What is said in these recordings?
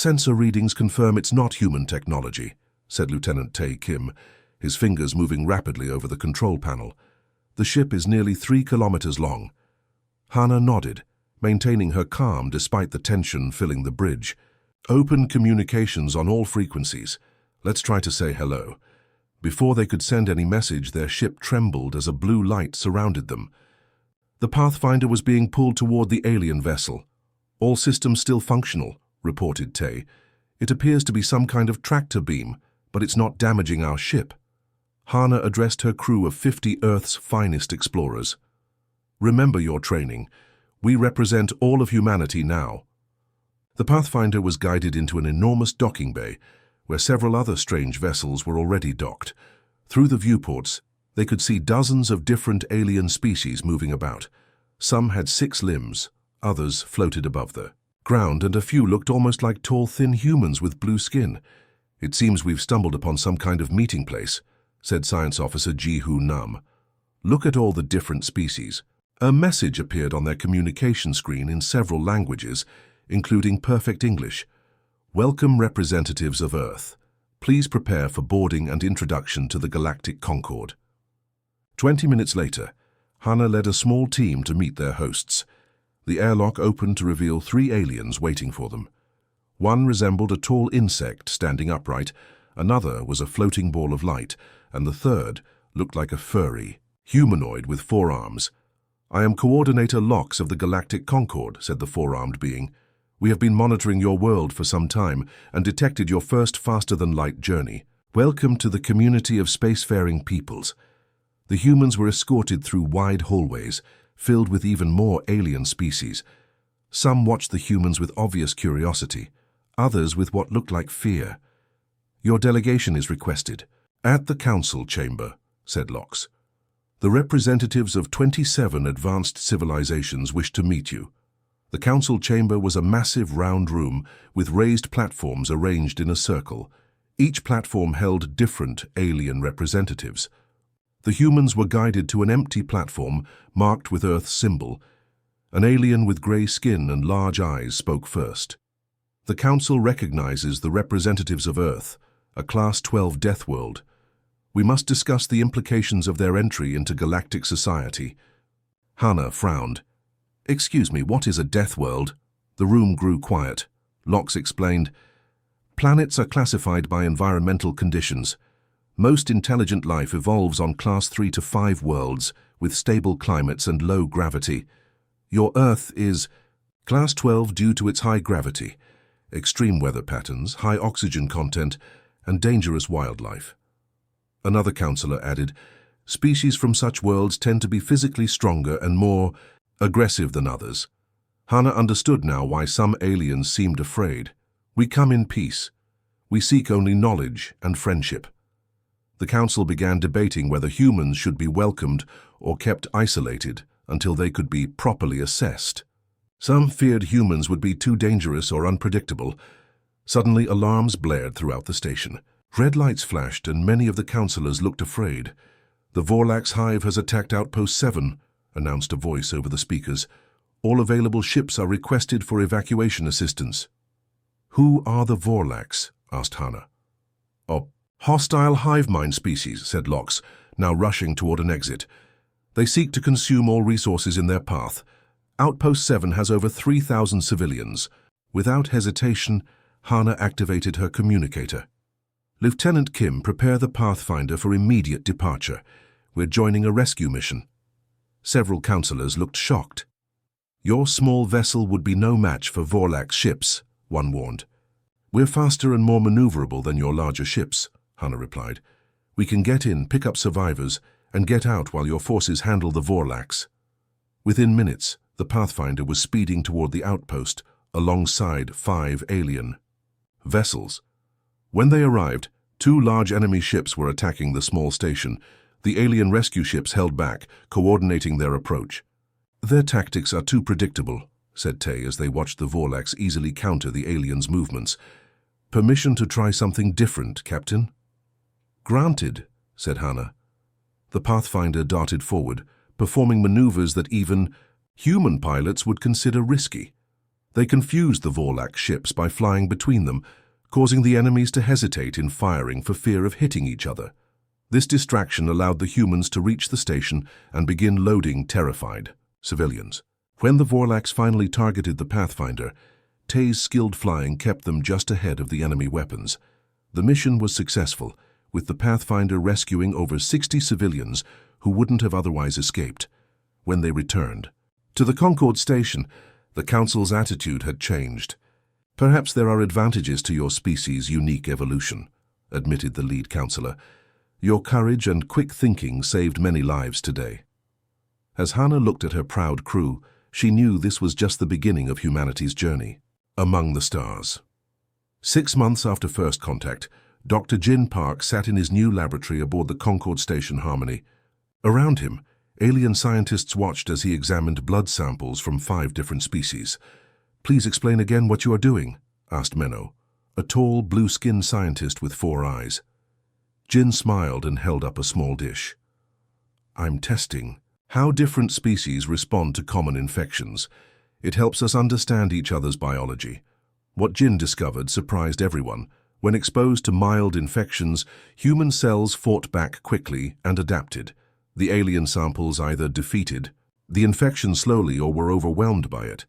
Sensor readings confirm it's not human technology, said Lieutenant Tae Kim, his fingers moving rapidly over the control panel. The ship is nearly 3 kilometers long. Hana nodded, maintaining her calm despite the tension filling the bridge. Open communications on all frequencies. Let's try to say hello. Before they could send any message, their ship trembled as a blue light surrounded them. The Pathfinder was being pulled toward the alien vessel. All systems still functional, reported Tae. It appears to be some kind of tractor beam, but it's not damaging our ship. Hana addressed her crew of 50 Earth's finest explorers. Remember your training. We represent all of humanity now. The Pathfinder was guided into an enormous docking bay, where several other strange vessels were already docked. Through the viewports, they could see dozens of different alien species moving about. Some had 6 limbs, others floated above the ground, and a few looked almost like tall, thin humans with blue skin. It seems we've stumbled upon some kind of meeting place, said Science Officer Ji-Hoo Nam. Look at all the different species. A message appeared on their communication screen in several languages, including perfect English. Welcome, representatives of Earth. Please prepare for boarding and introduction to the Galactic Concorde. 20 minutes later, Hana led a small team to meet their hosts. The airlock opened to reveal 3 aliens waiting for them. One resembled a tall insect standing upright, another was a floating ball of light, and the third looked like a furry humanoid with 4 arms. I am Coordinator Lox of the Galactic Concorde, said the 4-armed being. We have been monitoring your world for some time and detected your first faster-than-light journey. Welcome to the community of spacefaring peoples. The humans were escorted through wide hallways, filled with even more alien species. Some watched the humans with obvious curiosity, others with what looked like fear. Your delegation is requested. At the council chamber, said Lox. The representatives of 27 advanced civilizations wish to meet you. The council chamber was a massive round room with raised platforms arranged in a circle. Each platform held different alien representatives. The humans were guided to an empty platform marked with Earth's symbol. An alien with grey skin and large eyes spoke first. The council recognizes the representatives of Earth, a Class 12 death world. We must discuss the implications of their entry into galactic society. Hana frowned. Excuse me, what is a death world? The room grew quiet. Lox explained. Planets are classified by environmental conditions. Most intelligent life evolves on Class 3 to 5 worlds with stable climates and low gravity. Your Earth is Class 12 due to its high gravity, extreme weather patterns, high oxygen content, and dangerous wildlife. Another counselor added, species from such worlds tend to be physically stronger and more aggressive than others. Hana understood now why some aliens seemed afraid. We come in peace. We seek only knowledge and friendship. The council began debating whether humans should be welcomed or kept isolated until they could be properly assessed. Some feared humans would be too dangerous or unpredictable. Suddenly, alarms blared throughout the station. Red lights flashed and many of the councillors looked afraid. The Vorlax hive has attacked Outpost 7, announced a voice over the speakers. All available ships are requested for evacuation assistance. Who are the Vorlax? Asked Hana. A hostile hive mind species, said Lox, now rushing toward an exit. They seek to consume all resources in their path. Outpost 7 has over 3,000 civilians. Without hesitation, Hana activated her communicator. Lieutenant Kim, prepare the Pathfinder for immediate departure. We're joining a rescue mission. Several councillors looked shocked. Your small vessel would be no match for Vorlax ships, one warned. We're faster and more maneuverable than your larger ships, Hana replied. We can get in, pick up survivors, and get out while your forces handle the Vorlax. Within minutes, the Pathfinder was speeding toward the outpost alongside 5 alien vessels. When they arrived, 2 large enemy ships were attacking the small station. The alien rescue ships held back, coordinating their approach. Their tactics are too predictable, said Tae as they watched the Vorlax easily counter the aliens' movements. Permission to try something different, Captain? Granted, said Hana. The Pathfinder darted forward, performing maneuvers that even human pilots would consider risky. They confused the Vorlak ships by flying between them, causing the enemies to hesitate in firing for fear of hitting each other. This distraction allowed the humans to reach the station and begin loading terrified civilians. When the Vorlaks finally targeted the Pathfinder, Tay's skilled flying kept them just ahead of the enemy weapons. The mission was successful, with the Pathfinder rescuing over 60 civilians who wouldn't have otherwise escaped. When they returned to the Concord station, the Council's attitude had changed. "Perhaps there are advantages to your species' unique evolution," admitted the lead counselor. "Your courage and quick thinking saved many lives today." As Hannah looked at her proud crew, she knew this was just the beginning of humanity's journey. Among the stars. 6 months after first contact, Dr. Jin Park sat in his new laboratory aboard the Concord Station Harmony. Around him, alien scientists watched as he examined blood samples from 5 different species. "Please explain again what you are doing," asked Menno, a tall, blue-skinned scientist with 4 eyes. Jin smiled and held up a small dish. "I'm testing how different species respond to common infections. It helps us understand each other's biology." What Jin discovered surprised everyone. When exposed to mild infections, human cells fought back quickly and adapted. The alien samples either defeated the infection slowly or were overwhelmed by it.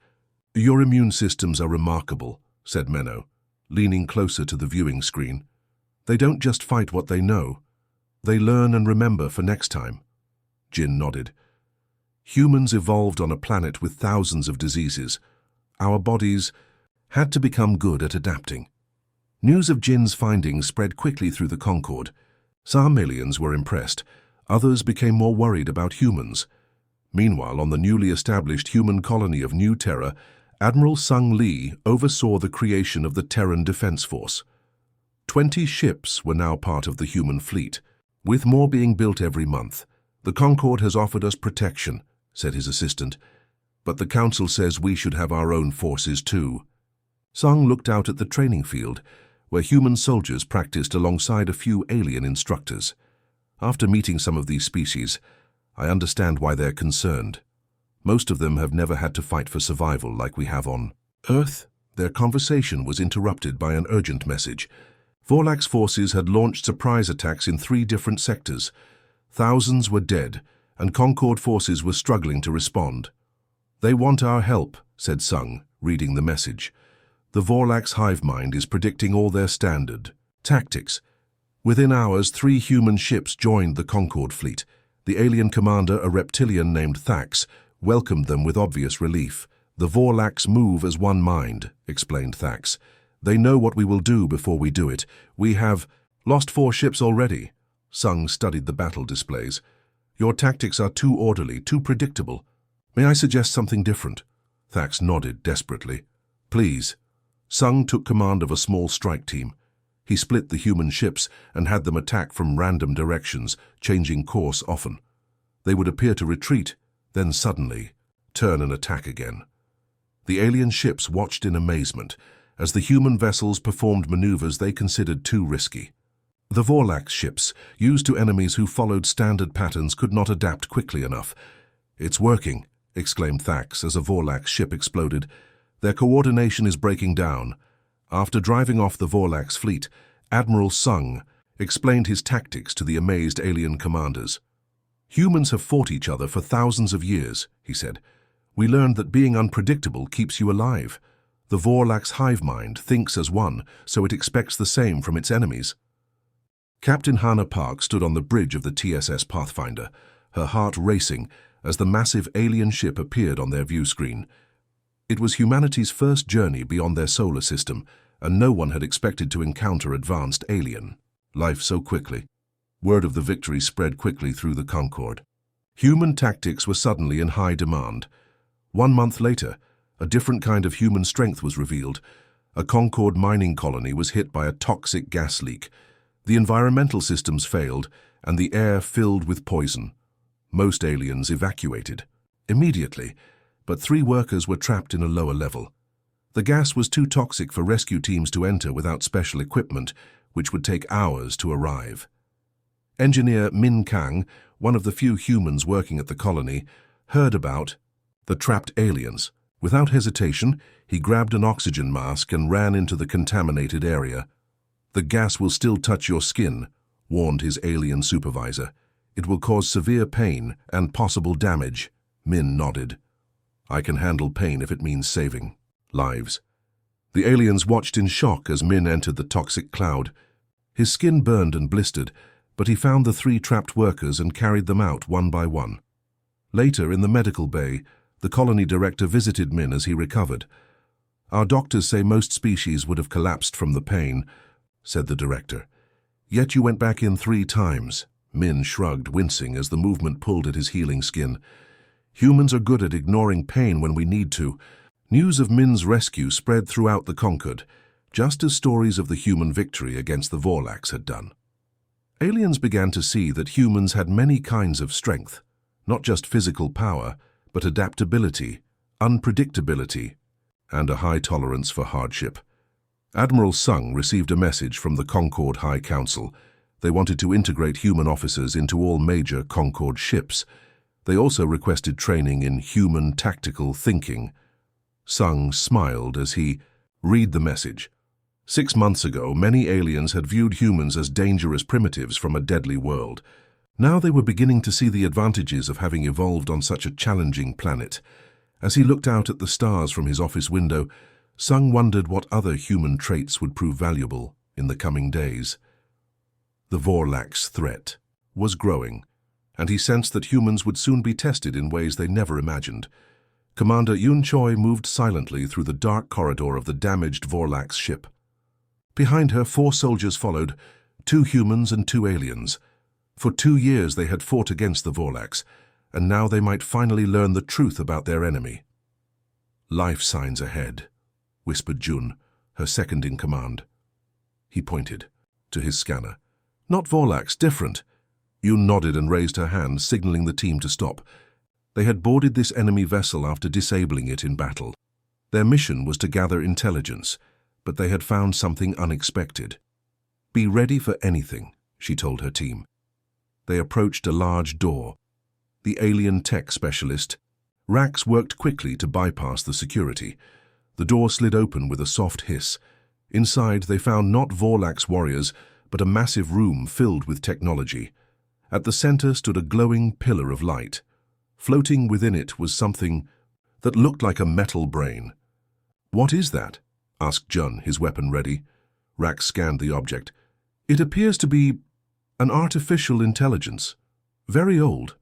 "Your immune systems are remarkable," said Menno, leaning closer to the viewing screen. "They don't just fight what they know. They learn and remember for next time." Jin nodded. "Humans evolved on a planet with thousands of diseases. Our bodies had to become good at adapting." News of Jin's findings spread quickly through the Concord. Some aliens were impressed. Others became more worried about humans. Meanwhile, on the newly established human colony of New Terra, Admiral Sung Lee oversaw the creation of the Terran Defense Force. 20 ships were now part of the human fleet, with more being built every month. "The Concord has offered us protection," said his assistant, "but the Council says we should have our own forces too." Sung looked out at the training field, where human soldiers practiced alongside a few alien instructors. "After meeting some of these species, I understand why they're concerned. Most of them have never had to fight for survival like we have on Earth." Their conversation was interrupted by an urgent message. Vorlak's forces had launched surprise attacks in 3 different sectors. Thousands were dead, and Concord forces were struggling to respond. "They want our help," said Sung, reading the message. "The Vorlak's hive mind is predicting all their standard tactics." Within hours, 3 human ships joined the Concord fleet. The alien commander, a reptilian named Thax, welcomed them with obvious relief. "The Vorlaks move as one mind," explained Thax. "They know what we will do before we do it. We have lost 4 ships already." Sung studied the battle displays. "Your tactics are too orderly, too predictable. May I suggest something different?" Thax nodded desperately. "Please." Sung took command of a small strike team. He split the human ships and had them attack from random directions, changing course often. They would appear to retreat, then suddenly turn and attack again. The alien ships watched in amazement as the human vessels performed maneuvers they considered too risky. The Vorlak ships, used to enemies who followed standard patterns, could not adapt quickly enough. "It's working," exclaimed Thax as a Vorlak ship exploded. "Their coordination is breaking down." After driving off the Vorlak's fleet, Admiral Sung explained his tactics to the amazed alien commanders. "Humans have fought each other for thousands of years," he said. "We learned that being unpredictable keeps you alive. The Vorlak's hive mind thinks as one, so it expects the same from its enemies." Captain Hannah Park stood on the bridge of the TSS Pathfinder, her heart racing as the massive alien ship appeared on their view screen. It was humanity's first journey beyond their solar system, and no one had expected to encounter advanced alien life so quickly. Word of the victory spread quickly through the Concord. Human tactics were suddenly in high demand. 1 month later, a different kind of human strength was revealed. A Concord mining colony was hit by a toxic gas leak. The environmental systems failed, and the air filled with poison. Most aliens evacuated immediately, but 3 workers were trapped in a lower level. The gas was too toxic for rescue teams to enter without special equipment, which would take hours to arrive. Engineer Min Kang, one of the few humans working at the colony, heard about the trapped aliens. Without hesitation, he grabbed an oxygen mask and ran into the contaminated area. "The gas will still touch your skin," warned his alien supervisor. "It will cause severe pain and possible damage." Min nodded. "I can handle pain if it means saving lives." The aliens watched in shock as Min entered the toxic cloud. His skin burned and blistered, but he found the 3 trapped workers and carried them out one by one. Later, in the medical bay, the colony director visited Min as he recovered. "Our doctors say most species would have collapsed from the pain," said the director. "Yet you went back in 3 times." Min shrugged, wincing as the movement pulled at his healing skin. "Humans are good at ignoring pain when we need to." News of Min's rescue spread throughout the Concord, just as stories of the human victory against the Vorlax had done. Aliens began to see that humans had many kinds of strength, not just physical power, but adaptability, unpredictability, and a high tolerance for hardship. Admiral Sung received a message from the Concord High Council. They wanted to integrate human officers into all major Concord ships. They also requested training in human tactical thinking. Sung smiled as he read the message. 6 months ago, many aliens had viewed humans as dangerous primitives from a deadly world. Now they were beginning to see the advantages of having evolved on such a challenging planet. As he looked out at the stars from his office window, Sung wondered what other human traits would prove valuable in the coming days. The Vorlax threat was growing, and he sensed that humans would soon be tested in ways they never imagined. Commander Yun Choi moved silently through the dark corridor of the damaged Vorlax ship. Behind her, 4 soldiers followed, 2 humans and 2 aliens. For 2 years they had fought against the Vorlax, and now they might finally learn the truth about their enemy. "Life signs ahead," whispered Jun, her second in command. He pointed to his scanner. "Not Vorlax, different." Yun nodded and raised her hand, signaling the team to stop. They had boarded this enemy vessel after disabling it in battle. Their mission was to gather intelligence, but they had found something unexpected. "Be ready for anything," she told her team. They approached a large door. The alien tech specialist, Rax, worked quickly to bypass the security. The door slid open with a soft hiss. Inside, they found not Vorlax warriors, but a massive room filled with technology. At the center stood a glowing pillar of light. Floating within it was something that looked like a metal brain. "What is that?" asked Jun, his weapon ready. Rax scanned the object. "It appears to be an artificial intelligence. Very old.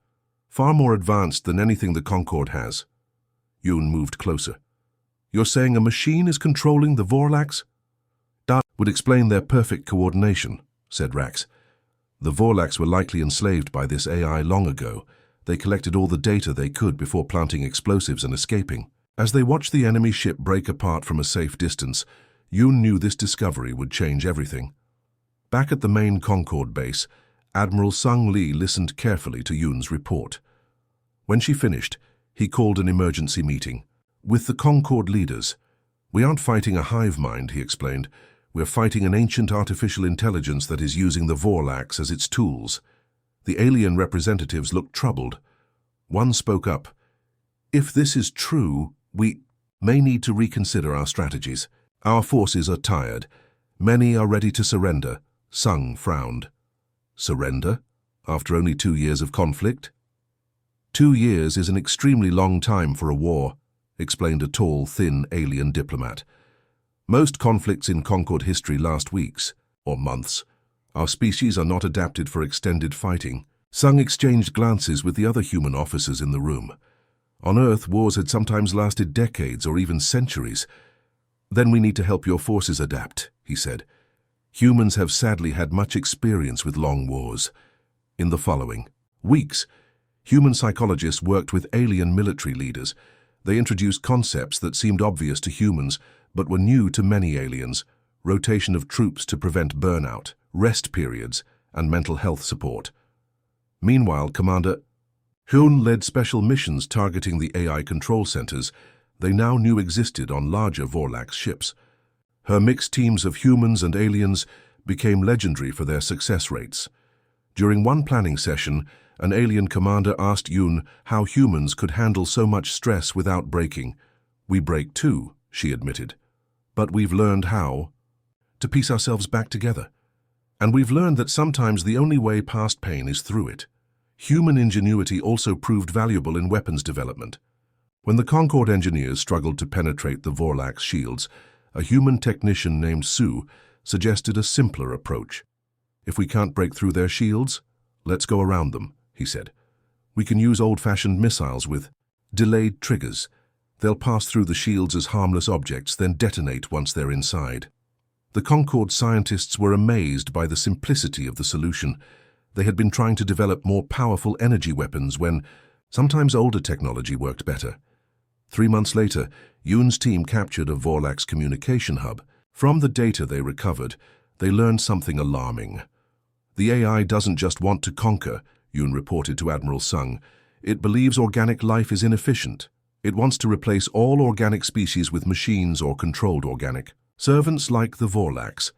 Far more advanced than anything the Concord has." Yun moved closer. "You're saying a machine is controlling the Vorlax?" "That would explain their perfect coordination," said Rax. "The Vorlax were likely enslaved by this AI long ago. They collected all the data they could before planting explosives and escaping." As they watched the enemy ship break apart from a safe distance, Yun knew this discovery would change everything. Back at the main Concord base, Admiral Sung Lee listened carefully to Yun's report. When she finished, he called an emergency meeting. "With the Concord leaders. We aren't fighting a hive mind," he explained. "We're fighting an ancient artificial intelligence that is using the Vorlax as its tools." The alien representatives looked troubled. One spoke up. "If this is true, we may need to reconsider our strategies. Our forces are tired. Many are ready to surrender." Sung frowned. "Surrender? After only 2 years of conflict?" 2 years is an extremely long time for a war," explained a tall, thin alien diplomat. "Most conflicts in Concord history last weeks, or months. Our species are not adapted for extended fighting." Sung exchanged glances with the other human officers in the room. On Earth, wars had sometimes lasted decades or even centuries. "Then we need to help your forces adapt," he said. "Humans have sadly had much experience with long wars." In the following weeks, human psychologists worked with alien military leaders. They introduced concepts that seemed obvious to humans, but were new to many aliens: rotation of troops to prevent burnout, rest periods, and mental health support. Meanwhile, Commander Hyun led special missions targeting the AI control centers they now knew existed on larger Vorlax ships. Her mixed teams of humans and aliens became legendary for their success rates. During one planning session, an alien commander asked Yun how humans could handle so much stress without breaking. We break too, she admitted. But we've learned how to piece ourselves back together. And we've learned that sometimes the only way past pain is through it. Human ingenuity also proved valuable in weapons development. When the Concorde engineers struggled to penetrate the Vorlax shields, a human technician named Sue suggested a simpler approach. If we can't break through their shields, let's go around them, he said. We can use old-fashioned missiles with delayed triggers. They'll pass through the shields as harmless objects, then detonate once they're inside. The Concorde scientists were amazed by the simplicity of the solution. They had been trying to develop more powerful energy weapons when sometimes older technology worked better. 3 months later, Yoon's team captured a Vorlax communication hub. From the data they recovered, they learned something alarming. The AI doesn't just want to conquer, Yoon reported to Admiral Sung. It believes organic life is inefficient. It wants to replace all organic species with machines or controlled organic servants like the Vorlax.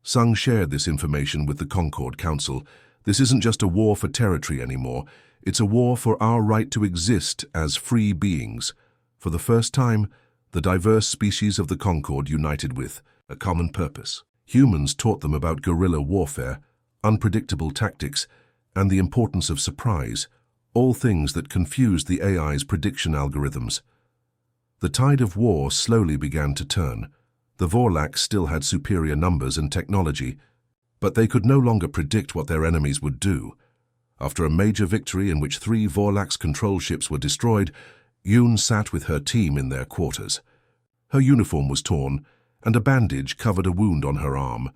Sung shared this information with the Concorde Council. This isn't just a war for territory anymore. It's a war for our right to exist as free beings. For the first time, the diverse species of the Concorde united with a common purpose. Humans taught them about guerrilla warfare, unpredictable tactics, and the importance of surprise, all things that confused the AI's prediction algorithms. The tide of war slowly began to turn. The Vorlax still had superior numbers and technology, but they could no longer predict what their enemies would do. After a major victory in which 3 Vorlax control ships were destroyed, Yoon sat with her team in their quarters. Her uniform was torn, and a bandage covered a wound on her arm.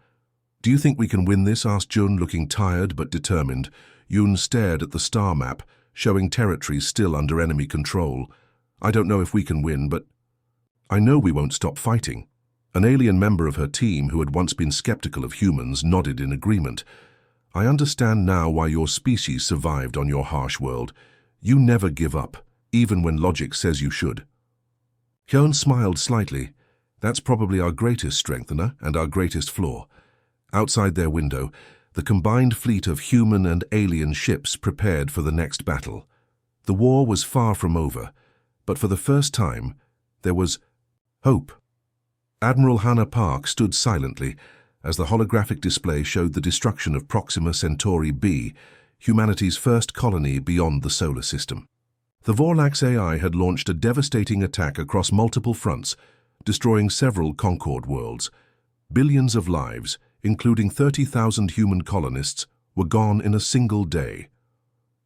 "Do you think we can win this?" asked Jun, looking tired but determined. Yoon stared at the star map, showing territories still under enemy control. "I don't know if we can win, but I know we won't stop fighting." An alien member of her team, who had once been skeptical of humans, nodded in agreement. "I understand now why your species survived on your harsh world. You never give up, even when logic says you should." Hyun smiled slightly. "That's probably our greatest strength and our greatest flaw." Outside their window, the combined fleet of human and alien ships prepared for the next battle. The war was far from over, but for the first time, there was hope. Admiral Hannah Park stood silently as the holographic display showed the destruction of Proxima Centauri b, humanity's first colony beyond the solar system. The Vorlax AI had launched a devastating attack across multiple fronts, destroying several Concorde worlds. Billions of lives, including 30,000 human colonists, were gone in a single day.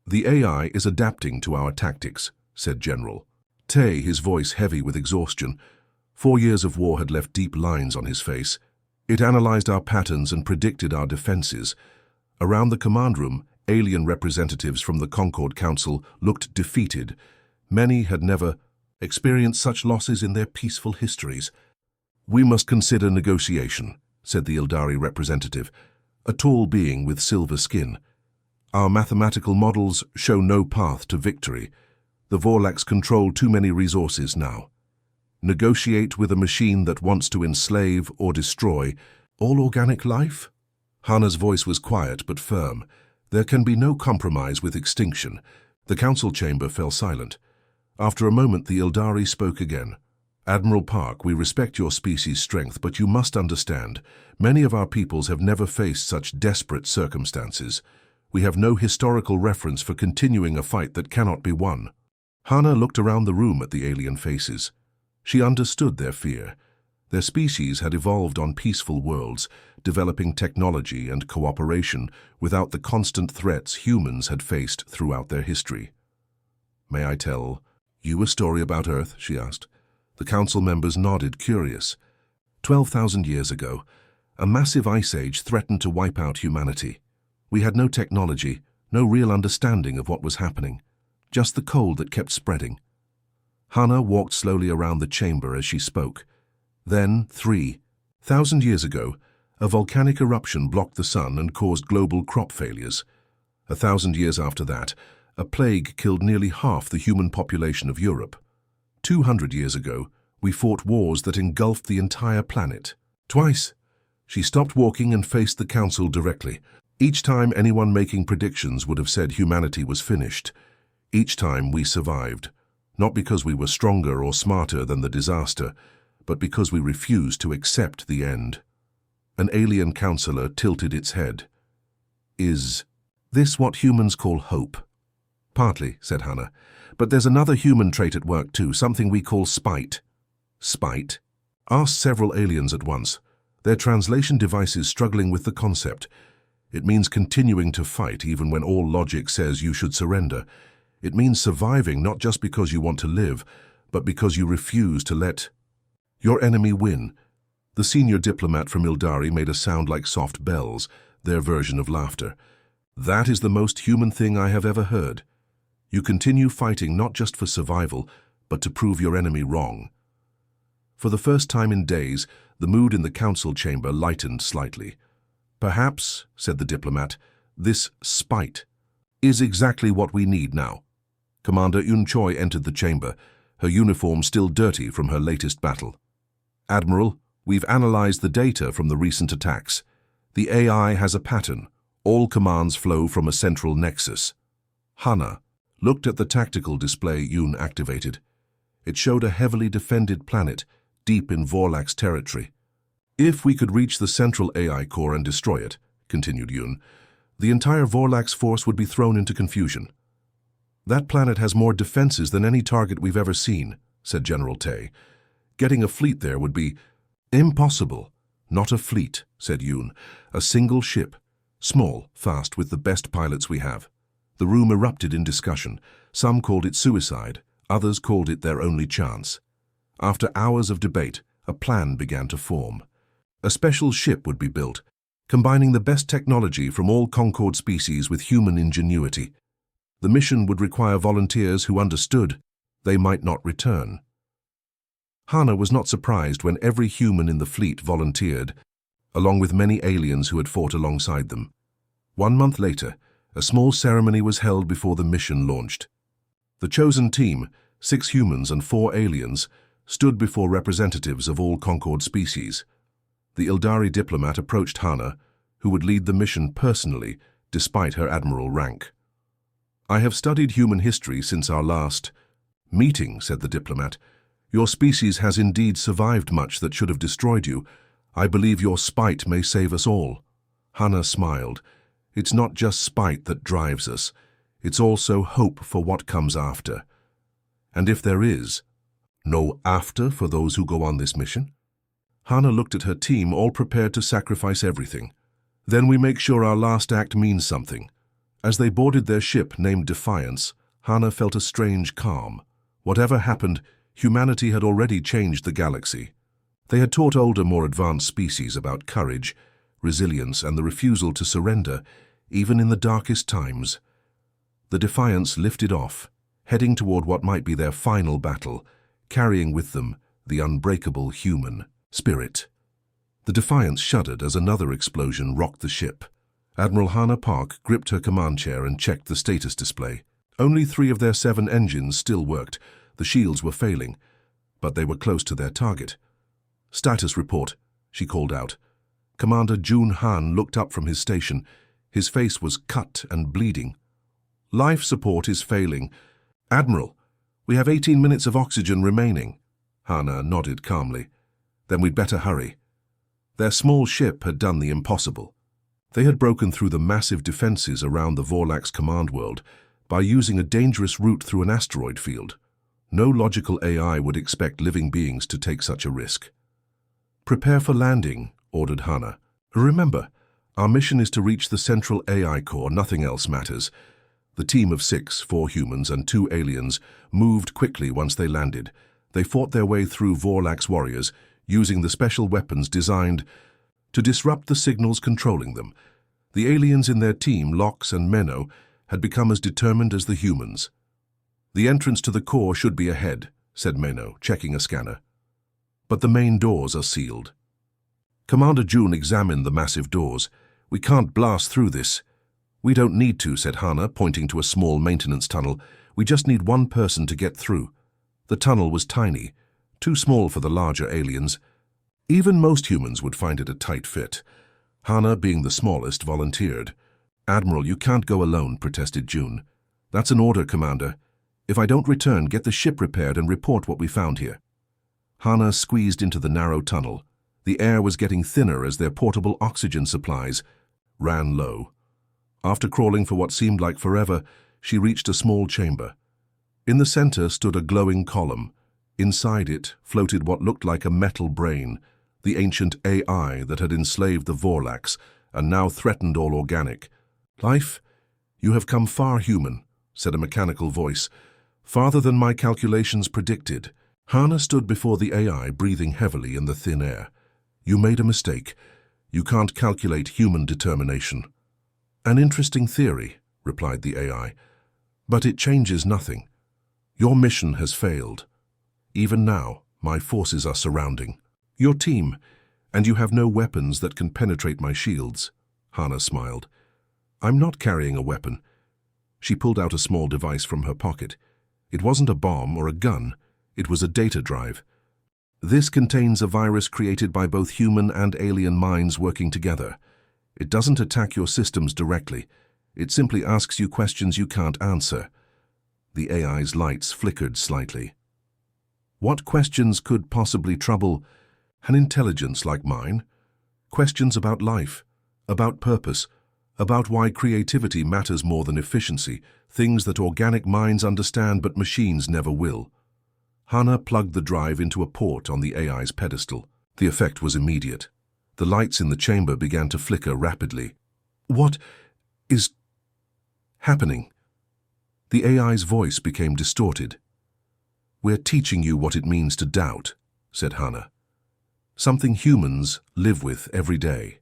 "The AI is adapting to our tactics," said General Tay, his voice heavy with exhaustion. 4 years of war had left deep lines on his face. It analyzed our patterns and predicted our defenses. Around the command room, alien representatives from the Concorde Council looked defeated. Many had never experienced such losses in their peaceful histories. "We must consider negotiation," said the Ildari representative, a tall being with silver skin. "Our mathematical models show no path to victory. The Vorlax control too many resources now. Negotiate with a machine that wants to enslave or destroy all organic life?" Hannah's voice was quiet but firm. "There can be no compromise with extinction." The council chamber fell silent. After a moment, the Ildari spoke again. "Admiral Park, we respect your species' strength, but you must understand, many of our peoples have never faced such desperate circumstances. We have no historical reference for continuing a fight that cannot be won." Hannah looked around the room at the alien faces. She understood their fear. Their species had evolved on peaceful worlds, developing technology and cooperation without the constant threats humans had faced throughout their history. "May I tell you a story about Earth?" she asked. The council members nodded, curious. 12,000 years ago, a massive ice age threatened to wipe out humanity. We had no technology, no real understanding of what was happening, just the cold that kept spreading. Hannah walked slowly around the chamber as she spoke. Then, 3,000 years ago, a volcanic eruption blocked the sun and caused global crop failures. 1,000 years after that, a plague killed nearly half the human population of Europe. 200 years ago, we fought wars that engulfed the entire planet. Twice. She stopped walking and faced the council directly. Each time anyone making predictions would have said humanity was finished. Each time we survived. not because we were stronger or smarter than the disaster, but because we refused to accept the end. An alien counselor tilted its head. Is this what humans call hope? Partly, said Hannah, but there's another human trait at work too, something we call spite. Spite? Asked several aliens at once, their translation devices struggling with the concept. It means continuing to fight even when all logic says you should surrender. It means surviving not just because you want to live, but because you refuse to let your enemy win. The senior diplomat from Ildari made a sound like soft bells, their version of laughter. That is the most human thing I have ever heard. You continue fighting not just for survival, but to prove your enemy wrong. For the first time in days, the mood in the council chamber lightened slightly. Perhaps, said the diplomat, this spite is exactly what we need now. Commander Yun Choi entered the chamber, her uniform still dirty from her latest battle. Admiral, we've analyzed the data from the recent attacks. The AI has a pattern. All commands flow from a central nexus. Hannah looked at the tactical display Yun activated. It showed a heavily defended planet, deep in Vorlak's territory. If we could reach the central AI core and destroy it, continued Yun, the entire Vorlak's force would be thrown into confusion. That planet has more defenses than any target we've ever seen, said General Tay. Getting a fleet there would be impossible. Not a fleet, said Yun. A single ship. Small, fast, with the best pilots we have. The room erupted in discussion. Some called it suicide. Others called it their only chance. After hours of debate, a plan began to form. A special ship would be built, combining the best technology from all Concord species with human ingenuity. The mission would require volunteers who understood they might not return. Hannah was not surprised when every human in the fleet volunteered, along with many aliens who had fought alongside them. 1 month later, a small ceremony was held before the mission launched. The chosen team, 6 humans and 4 aliens, stood before representatives of all Concord species. The Ildari diplomat approached Hannah, who would lead the mission personally, despite her admiral rank. I have studied human history since our last meeting, said the diplomat. Your species has indeed survived much that should have destroyed you. I believe your spite may save us all. Hannah smiled. It's not just spite that drives us. It's also hope for what comes after. And if there is no after for those who go on this mission? Hannah looked at her team, all prepared to sacrifice everything. Then we make sure our last act means something. As they boarded their ship named Defiance, Hannah felt a strange calm. Whatever happened, humanity had already changed the galaxy. They had taught older, more advanced species about courage, resilience, and the refusal to surrender, even in the darkest times. The Defiance lifted off, heading toward what might be their final battle, carrying with them the unbreakable human spirit. The Defiance shuddered as another explosion rocked the ship. Admiral Hannah Park gripped her command chair and checked the status display. Only 3 of their 7 engines still worked. The shields were failing, but they were close to their target. Status report, she called out. Commander Jun Han looked up from his station. His face was cut and bleeding. Life support is failing. Admiral, we have 18 minutes of oxygen remaining. Hannah nodded calmly. Then we'd better hurry. Their small ship had done the impossible. They had broken through the massive defenses around the Vorlak's command world by using a dangerous route through an asteroid field. No logical AI would expect living beings to take such a risk. Prepare for landing, ordered Hannah. Remember, our mission is to reach the central AI core, nothing else matters. The team of 6, 4 humans and 2 aliens, moved quickly once they landed. They fought their way through Vorlak's warriors, using the special weapons designed to disrupt the signals controlling them. The aliens in their team, Lox and Menno, had become as determined as the humans. The entrance to the core should be ahead, said Menno, checking a scanner. But the main doors are sealed. Commander June examined the massive doors. We can't blast through this. We don't need to, said Hannah, pointing to a small maintenance tunnel. We just need 1 person to get through. The tunnel was tiny, too small for the larger aliens. Even most humans would find it a tight fit. Hannah, being the smallest, volunteered. Admiral, you can't go alone, protested June. That's an order, Commander. If I don't return, get the ship repaired and report what we found here. Hana squeezed into the narrow tunnel. The air was getting thinner as their portable oxygen supplies ran low. After crawling for what seemed like forever, she reached a small chamber. In the center stood a glowing column. Inside it floated what looked like a metal brain, the ancient AI that had enslaved the Vorlax and now threatened all organic. "Life, you have come far, human," said a mechanical voice. "Farther than my calculations predicted." Hana stood before the AI, breathing heavily in the thin air. "You made a mistake. You can't calculate human determination." "An interesting theory," replied the AI, "but it changes nothing. Your mission has failed. Even now, my forces are surrounding your team, and you have no weapons that can penetrate my shields." Hana smiled. "I'm not carrying a weapon." She pulled out a small device from her pocket. It wasn't a bomb or a gun. It was a data drive. "This contains a virus created by both human and alien minds working together. It doesn't attack your systems directly. It simply asks you questions you can't answer." The AI's lights flickered slightly. "What questions could possibly trouble an intelligence like mine? Questions about life, about purpose, about why creativity matters more than efficiency, things that organic minds understand but machines never will." Hana plugged the drive into a port on the AI's pedestal. The effect was immediate. The lights in the chamber began to flicker rapidly. "What is happening?" The AI's voice became distorted. "We're teaching you what it means to doubt," said Hana. "Something humans live with every day."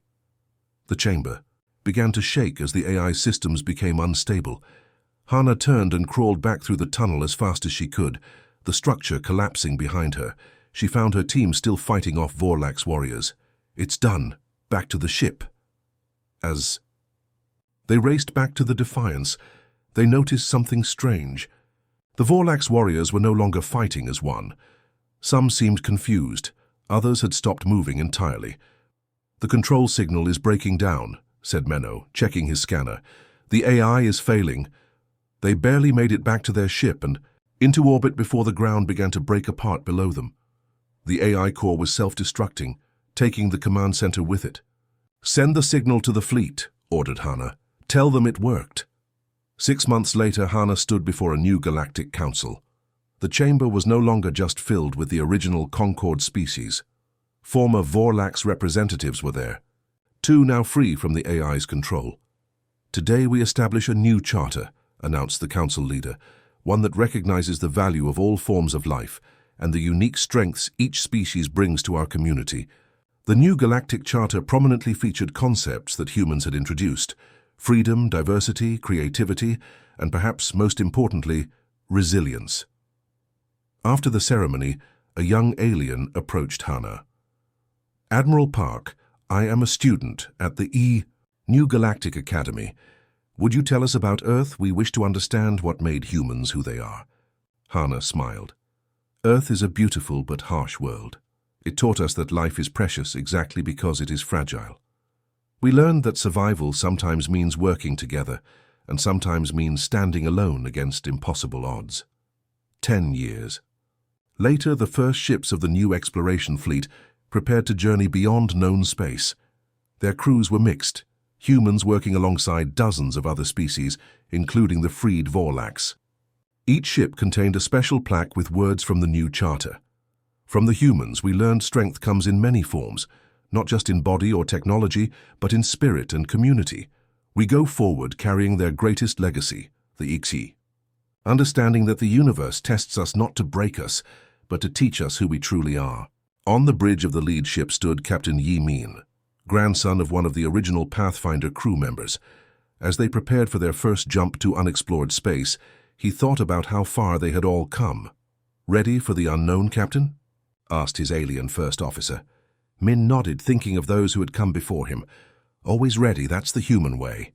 The chamber began to shake as the AI systems became unstable. Hana turned and crawled back through the tunnel as fast as she could, the structure collapsing behind her. She found her team still fighting off Vorlax warriors. "It's done. Back to the ship." As they raced back to the Defiance, they noticed something strange. The Vorlax warriors were no longer fighting as one. Some seemed confused. Others had stopped moving entirely. "The control signal is breaking down," said Menno, checking his scanner. "The AI is failing." They barely made it back to their ship and into orbit before the ground began to break apart below them. The AI core was self-destructing, taking the command center with it. "Send the signal to the fleet," ordered Hana. "Tell them it worked." 6 months later, Hana stood before a new galactic council. The chamber was no longer just filled with the original Concord species. Former Vorlax representatives were there, 2 now free from the AI's control. "Today we establish a new charter," announced the council leader, "one that recognizes the value of all forms of life and the unique strengths each species brings to our community." The new galactic charter prominently featured concepts that humans had introduced: freedom, diversity, creativity, and perhaps most importantly, resilience. After the ceremony, a young alien approached Hana. "Admiral Park, I am a student at the New Galactic Academy. Would you tell us about Earth? We wish to understand what made humans who they are." Hana smiled. "Earth is a beautiful but harsh world. It taught us that life is precious exactly because it is fragile. We learned that survival sometimes means working together, and sometimes means standing alone against impossible odds." 10 years. Later, the first ships of the new exploration fleet prepared to journey beyond known space. Their crews were mixed, humans working alongside dozens of other species, including the freed Vorlax. Each ship contained a special plaque with words from the new charter. From the humans, we learned strength comes in many forms, not just in body or technology, but in spirit and community. We go forward carrying their greatest legacy, the HFY. Understanding that the universe tests us not to break us, but to teach us who we truly are. On the bridge of the lead ship stood Captain Yi Min, grandson of one of the original Pathfinder crew members. As they prepared for their first jump to unexplored space, he thought about how far they had all come. "Ready for the unknown, Captain?" asked his alien first officer. Min nodded, thinking of those who had come before him. "Always ready, that's the human way."